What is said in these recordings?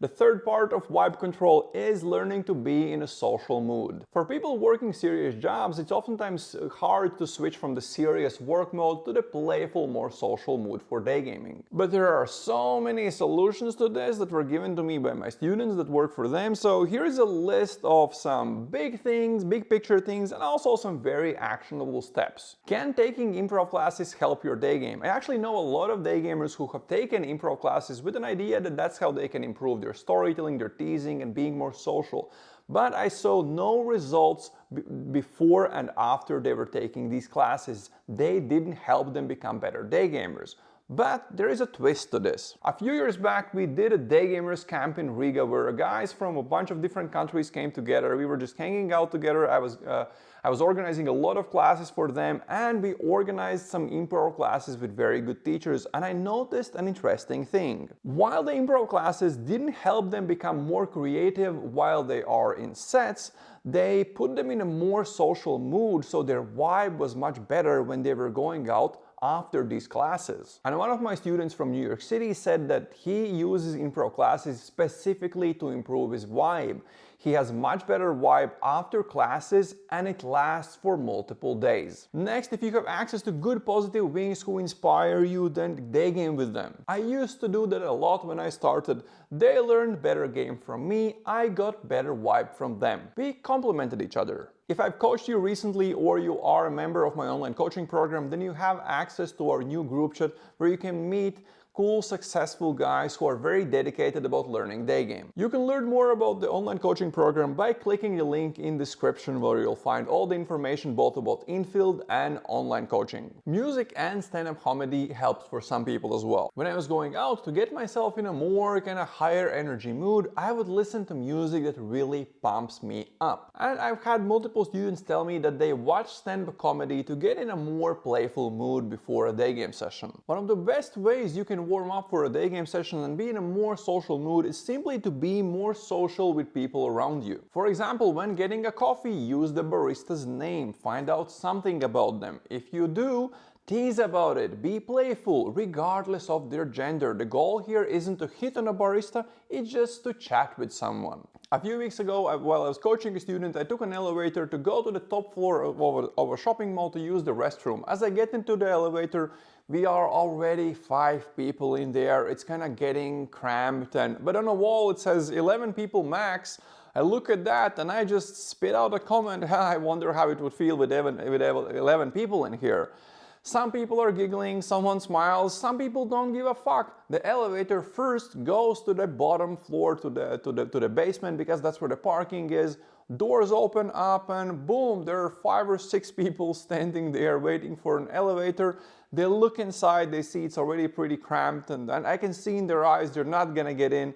The third part of vibe control is learning to be in a social mood. For people working serious jobs, it's oftentimes hard to switch from the serious work mode to the playful, more social mood for daygaming. But there are so many solutions to this that were given to me by my students that work for them. So here's a list of some big things, big picture things, and also some very actionable steps. Can taking improv classes help your day game? I actually know a lot of day gamers who have taken improv classes with an idea that that's how they can improve their storytelling, their teasing, and being more social. But I saw no results before and after they were taking these classes. They didn't help them become better day gamers. But there is a twist to this. A few years back, we did a Day Gamers camp in Riga where guys from a bunch of different countries came together. We were just hanging out together. I was organizing a lot of classes for them, and we organized some improv classes with very good teachers. And I noticed an interesting thing. While the improv classes didn't help them become more creative while they are in sets, they put them in a more social mood, so their vibe was much better when they were going out after these classes. And one of my students from New York City said that he uses improv classes specifically to improve his vibe. He has much better vibe after classes, and it lasts for multiple days. Next, if you have access to good positive wings who inspire you, then day game with them. I used to do that a lot when I started. They learned better game from me, I got better vibe from them. We complemented each other. If I've coached you recently or you are a member of my online coaching program, then you have access to our new group chat where you can meet cool, successful guys who are very dedicated about learning day game. You can learn more about the online coaching program by clicking the link in the description where you'll find all the information both about in-field and online coaching. Music and stand-up comedy helps for some people as well. When I was going out to get myself in a more kind of higher energy mood, I would listen to music that really pumps me up. And I've had multiple students tell me that they watch stand-up comedy to get in a more playful mood before a day game session. One of the best ways you can warm up for a day game session and be in a more social mood is simply to be more social with people around you. For example, when getting a coffee, use the barista's name, find out something about them. If you do, tease about it, be playful, regardless of their gender. The goal here isn't to hit on a barista, it's just to chat with someone. A few weeks ago, while I was coaching a student, I took an elevator to go to the top floor of a shopping mall to use the restroom. As I get into the elevator, we are already 5 people in there. It's kind of getting cramped, but on a wall it says 11 people max. I look at that and I just spit out a comment. I wonder how it would feel with 11 people in here. Some people are giggling, someone smiles, some people don't give a fuck. The elevator first goes to the bottom floor, to the basement, because that's where the parking is. Doors open up and boom, there are 5 or 6 people standing there waiting for an elevator. They look inside, they see it's already pretty cramped, and I can see in their eyes they're not gonna get in.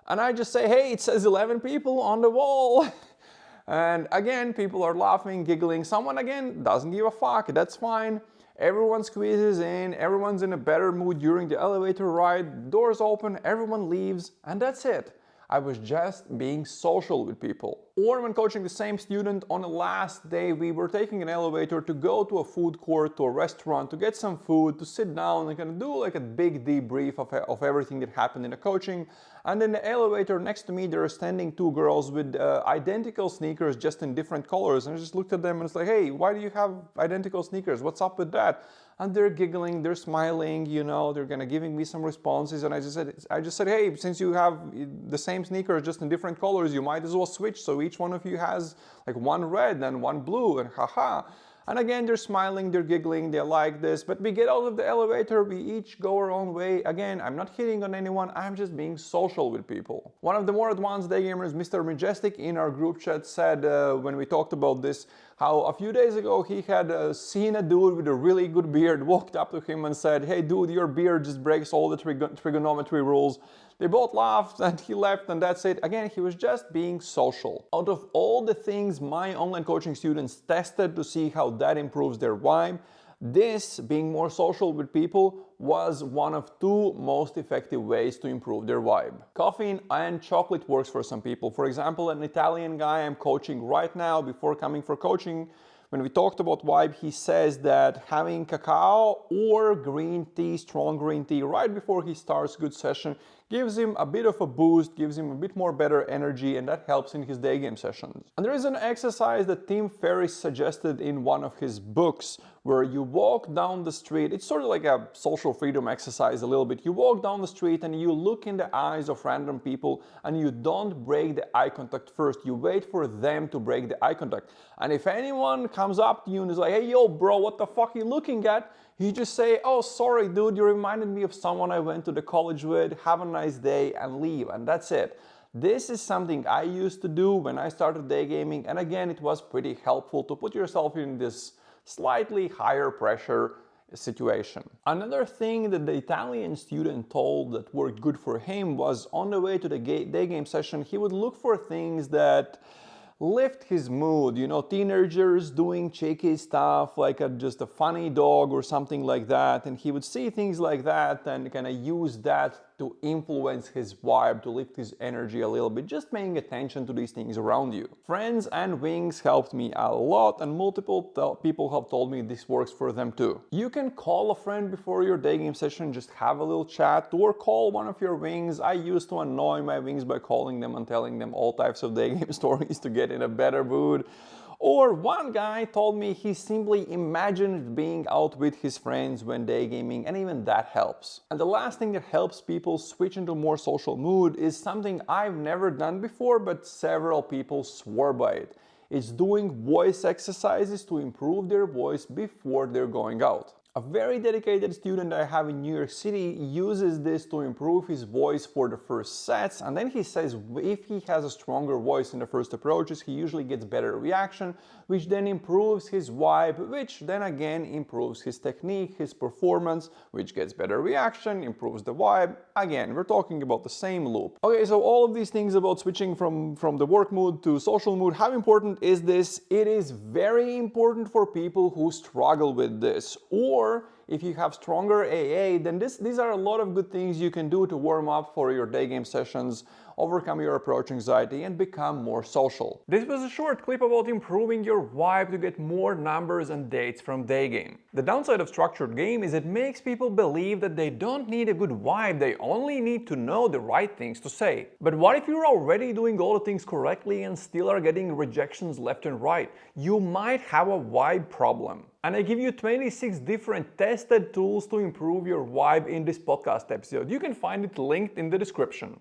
And I just say, hey, it says 11 people on the wall. And again, people are laughing, giggling. Someone again doesn't give a fuck, that's fine. Everyone squeezes in, everyone's in a better mood during the elevator ride, doors open, everyone leaves, and that's it. I was just being social with people. Or when coaching the same student on the last day, we were taking an elevator to go to a food court, to a restaurant, to get some food, to sit down and kind of do like a big debrief of everything that happened in the coaching. And in the elevator next to me, there are standing 2 girls with identical sneakers, just in different colors. And I just looked at them and it's like, hey, why do you have identical sneakers? What's up with that? And they're giggling, they're smiling, you know, they're gonna giving me some responses. And I just said, hey, since you have the same sneakers, just in different colors, you might as well switch. So each one of you has like one red and one blue, and haha. And again, they're smiling, they're giggling, they like this, but we get out of the elevator, we each go our own way. Again, I'm not hitting on anyone, I'm just being social with people. One of the more advanced day gamers, Mr. Majestic, in our group chat said, when we talked about this, how a few days ago he had seen a dude with a really good beard, walked up to him and said, hey dude, your beard just breaks all the trigonometry rules. They both laughed and he left, and that's it. Again, he was just being social. Out of all the things my online coaching students tested to see how that improves their vibe, this, being more social with people, was one of 2 most effective ways to improve their vibe. Caffeine and chocolate works for some people. For example, an Italian guy I'm coaching right now, before coming for coaching, when we talked about vibe, he says that having cacao or green tea, strong green tea, right before he starts a good session gives him a bit of a boost, gives him a bit more better energy, and that helps in his day game sessions. And there is an exercise that Tim Ferriss suggested in one of his books where you walk down the street. It's sort of like a social freedom exercise a little bit. You walk down the street and you look in the eyes of random people and you don't break the eye contact first. You wait for them to break the eye contact. And if anyone comes up to you and is like, hey, yo, bro, what the fuck are you looking at? You just say, oh, sorry, dude, you reminded me of someone I went to the college with. Have a nice day, and leave. And that's it. This is something I used to do when I started day gaming. And again, it was pretty helpful to put yourself in this slightly higher pressure situation. Another thing that the Italian student told that worked good for him was on the way to the day game session, he would look for things that lift his mood, you know, teenagers doing cheeky stuff like just a funny dog or something like that, and he would see things like that and kind of use that to influence his vibe, to lift his energy a little bit, just paying attention to these things around you. Friends and wings helped me a lot, and multiple people have told me this works for them too. You can call a friend before your day game session, just have a little chat, or call one of your wings. I used to annoy my wings by calling them and telling them all types of day game stories to get in a better mood. Or one guy told me he simply imagined being out with his friends when day gaming, and even that helps. And the last thing that helps people switch into a more social mood is something I've never done before, but several people swore by it. It's doing voice exercises to improve their voice before they're going out. A very dedicated student I have in New York City uses this to improve his voice for the first sets, and then he says if he has a stronger voice in the first approaches, he usually gets better reaction, which then improves his vibe, which then again improves his technique, his performance, which gets better reaction, improves the vibe. Again, we're talking about the same loop. Okay, so all of these things about switching from the work mood to social mood, how important is this? It is very important for people who struggle with this, or if you have stronger AA, then these are a lot of good things you can do to warm up for your day game sessions, overcome your approach anxiety, and become more social. This was a short clip about improving your vibe to get more numbers and dates from day game. The downside of structured game is it makes people believe that they don't need a good vibe, they only need to know the right things to say. But what if you're already doing all the things correctly and still are getting rejections left and right? You might have a vibe problem. And I give you 26 different tested tools to improve your vibe in this podcast episode. You can find it linked in the description.